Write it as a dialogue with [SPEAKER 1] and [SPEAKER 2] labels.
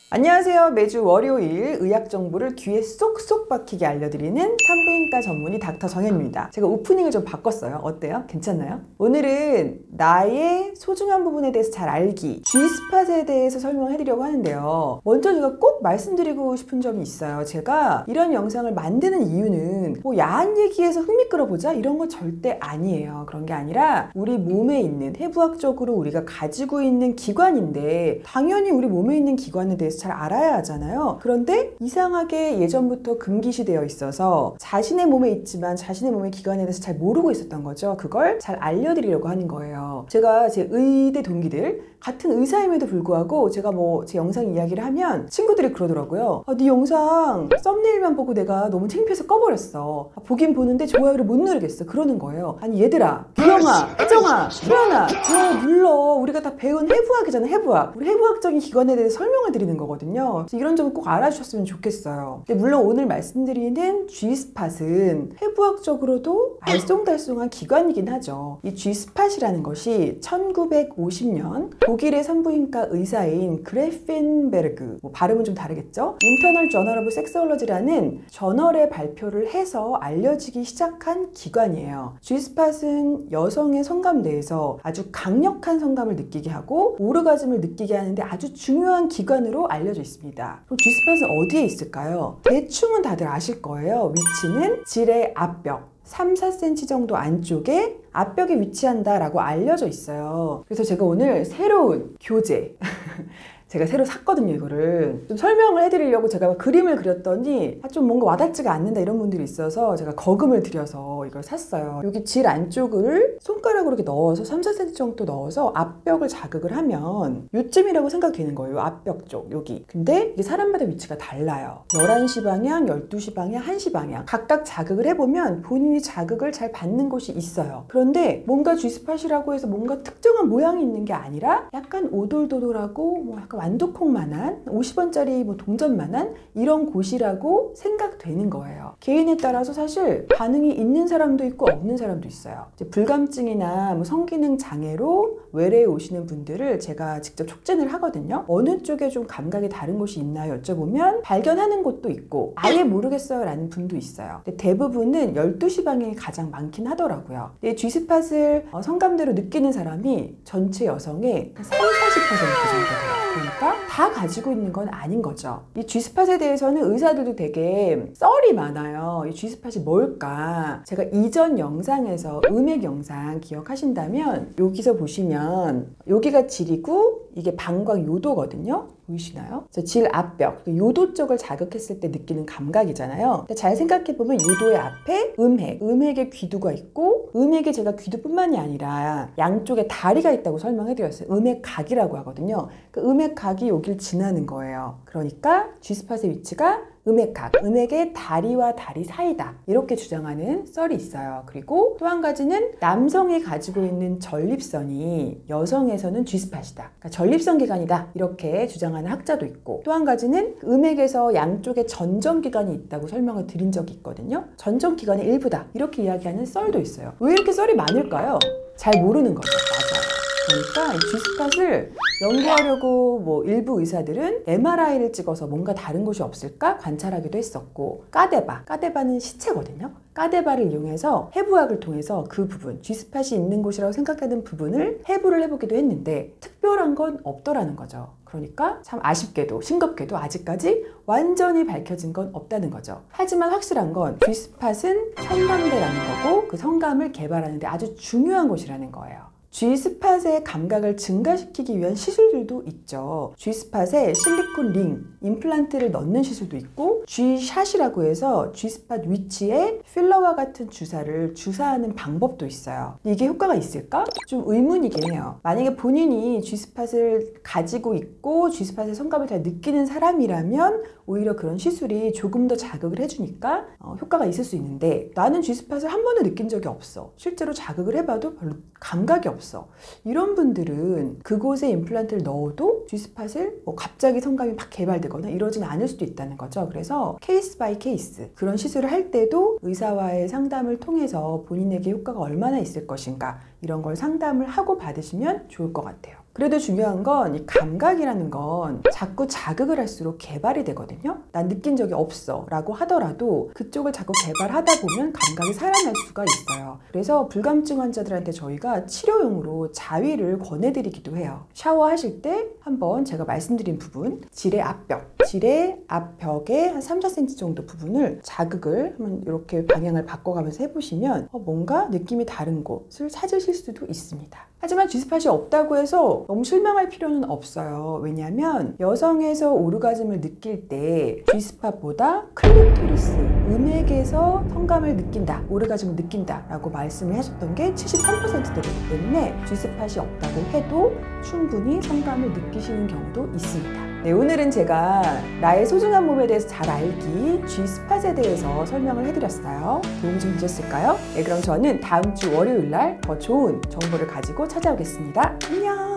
[SPEAKER 1] 안녕하세요. 매주 월요일 의학 정보를 귀에 쏙쏙 박히게 알려드리는 산부인과 전문의 닥터 정현입니다. 제가 오프닝을 좀 바꿨어요. 어때요? 괜찮나요? 오늘은 나의 소중한 부분에 대해서 잘 알기, G스팟에 대해서 설명해드리려고 하는데요. 먼저 제가 꼭 말씀드리고 싶은 점이 있어요. 제가 이런 영상을 만드는 이유는 뭐 야한 얘기에서 흥미 끌어보자 이런 건 절대 아니에요. 그런 게 아니라 우리 몸에 있는, 해부학적으로 우리가 가지고 있는 기관인데 당연히 우리 몸에 있는 기관에 대해서 잘 알아야 하잖아요. 그런데 이상하게 예전부터 금기시되어 있어서 자신의 몸에 있지만 자신의 몸의 기관에 대해서 잘 모르고 있었던 거죠. 그걸 잘 알려드리려고 하는 거예요. 제가 제 의대 동기들, 같은 의사임에도 불구하고 제가 뭐 제 영상 이야기를 하면 친구들이 그러더라고요. 네 영상 썸네일만 보고 내가 너무 창피해서 꺼버렸어. 보긴 보는데 좋아요를 못 누르겠어. 그러는 거예요. 아니 얘들아, 유영아, 혜정아, 수연아, 눌러. 우리가 다 배운 해부학이잖아. 해부학. 우리 해부학적인 기관에 대해서 설명을 드리는 거거든요. 그래서 이런 점을 꼭 알아주셨으면 좋겠어요. 근데 물론 오늘 말씀드리는 G스팟은 해부학적으로도 알쏭달쏭한 기관이긴 하죠. 이 G스팟이라는 것이 1950년 독일의 산부인과 의사인 그레펜베르그, 발음은 좀 다르겠죠? 인터널 저널 오브 섹스올러지라는 저널에 발표를 해서 알려지기 시작한 기관이에요. G스팟은 여성의 성감대에서 아주 강력한 성감을 느끼게 하고 오르가즘을 느끼게 하는데 아주 중요한 기관으로 알려져 있습니다. 그럼 G스팟은 어디에 있을까요? 대충은 다들 아실 거예요. 위치는 질의 앞벽 3-4cm 정도 안쪽에 앞벽에 위치한다라고 알려져 있어요. 그래서 제가 오늘 새로운 교재 제가 새로 샀거든요. 이거를 좀 설명을 해드리려고 제가 그림을 그렸더니 좀 뭔가 와닿지가 않는다 이런 분들이 있어서 제가 거금을 들여서 이걸 샀어요. 여기 질 안쪽을 손가락으로 이렇게 넣어서 3-4cm 정도 넣어서 앞벽을 자극을 하면 요쯤이라고 생각되는 거예요. 앞벽 쪽 여기. 근데 이게 사람마다 위치가 달라요. 11시 방향, 12시 방향, 1시 방향 각각 자극을 해보면 본인이 자극을 잘 받는 곳이 있어요. 그런데 뭔가 G스팟이라고 해서 뭔가 특정한 모양이 있는 게 아니라 약간 오돌도돌하고 뭐 약간 완두콩만한 50원짜리 뭐 동전만한 이런 곳이라고 생각되는 거예요. 개인에 따라서 사실 반응이 있는 사람도 있고 없는 사람도 있어요. 이제 불감증이나 뭐 성기능 장애로 외래에 오시는 분들을 제가 직접 촉진을 하거든요. 어느 쪽에 좀 감각이 다른 곳이 있나요? 여쭤보면 발견하는 곳도 있고 아예 모르겠어요 라는 분도 있어요. 근데 대부분은 12시 방향이 가장 많긴 하더라고요. G스팟을 성감대로 느끼는 사람이 전체 여성의 30-40% 정도 돼요. 그러니까 다 가지고 있는 건 아닌 거죠. 이 G스팟에 대해서는 의사들도 되게 썰이 많아요. 이 G스팟이 뭘까? 제가 이전 영상에서 음액 영상 기억하신다면 여기서 보시면 여기가 질이고 이게 방광 요도거든요. 보이시나요? 질 앞벽, 요도 쪽을 자극했을 때 느끼는 감각이잖아요. 근데 잘 생각해보면 요도의 앞에 음핵의 귀두가 있고 음핵에 제가 귀두뿐만이 아니라 양쪽에 다리가 있다고 설명해드렸어요. 음핵각이라고 하거든요. 그 음핵각이 여길 지나는 거예요. 그러니까 G스팟의 위치가 음핵각, 음핵의 다리와 다리 사이다 이렇게 주장하는 썰이 있어요. 그리고 또 한 가지는 남성이 가지고 있는 전립선이 여성에서는 G스팟이다, 그러니까 전립선 기관이다 이렇게 주장하는 학자도 있고, 또 한 가지는 음핵에서 양쪽에 전정기관이 있다고 설명을 드린 적이 있거든요. 전정기관의 일부다 이렇게 이야기하는 썰도 있어요. 왜 이렇게 썰이 많을까요? 잘 모르는 거죠. 맞아요. 그러니까 이 G스팟을 연구하려고 뭐 일부 의사들은 MRI를 찍어서 뭔가 다른 곳이 없을까 관찰하기도 했었고, 까데바는 시체거든요. 까데바를 이용해서 해부학을 통해서 그 부분, G스팟이 있는 곳이라고 생각하는 부분을 해부를 해보기도 했는데 특별한 건 없더라는 거죠. 그러니까 참 아쉽게도 싱겁게도 아직까지 완전히 밝혀진 건 없다는 거죠. 하지만 확실한 건 G스팟은 성감대라는 거고 그 성감을 개발하는 데 아주 중요한 곳이라는 거예요. G스팟의 감각을 증가시키기 위한 시술들도 있죠. G스팟에 실리콘 링, 임플란트를 넣는 시술도 있고 G샷이라고 해서 G스팟 위치에 필러와 같은 주사를 주사하는 방법도 있어요. 이게 효과가 있을까? 좀 의문이긴 해요. 만약에 본인이 G스팟을 가지고 있고 G스팟의 성감을 잘 느끼는 사람이라면 오히려 그런 시술이 조금 더 자극을 해주니까 효과가 있을 수 있는데 나는 G스팟을 한 번도 느낀 적이 없어. 실제로 자극을 해봐도 별로 감각이 없어. 이런 분들은 그곳에 임플란트를 넣어도 G스팟을 갑자기 성감이 막 개발되거나 이러진 않을 수도 있다는 거죠. 그래서 케이스 바이 케이스, 그런 시술을 할 때도 의사와의 상담을 통해서 본인에게 효과가 얼마나 있을 것인가 이런 걸 상담을 하고 받으시면 좋을 것 같아요. 그래도 중요한 건 이 감각이라는 건 자꾸 자극을 할수록 개발이 되거든요. 난 느낀 적이 없어 라고 하더라도 그쪽을 자꾸 개발하다 보면 감각이 살아날 수가 있어요. 그래서 불감증 환자들한테 저희가 치료용으로 자위를 권해드리기도 해요. 샤워하실 때 한번 제가 말씀드린 부분, 지뢰 앞벽의 한 3, 4cm 정도 부분을 자극을 한번 이렇게 방향을 바꿔가면서 해보시면 뭔가 느낌이 다른 곳을 찾으실 수도 있습니다. 하지만 G스팟이 없다고 해서 너무 실망할 필요는 없어요. 왜냐하면 여성에서 오르가즘을 느낄 때 G스팟보다 클리토리스, 음액에서 성감을 느낀다, 오르가즘을 느낀다 라고 말씀을 하셨던 게 73%되기 때문에 G스팟이 없다고 해도 충분히 성감을 느끼시는 경우도 있습니다. 네, 오늘은 제가 나의 소중한 몸에 대해서 잘 알기 G스팟에 대해서 설명을 해드렸어요. 도움 좀 되셨을까요? 네, 그럼 저는 다음 주 월요일 날 더 좋은 정보를 가지고 찾아오겠습니다. 안녕!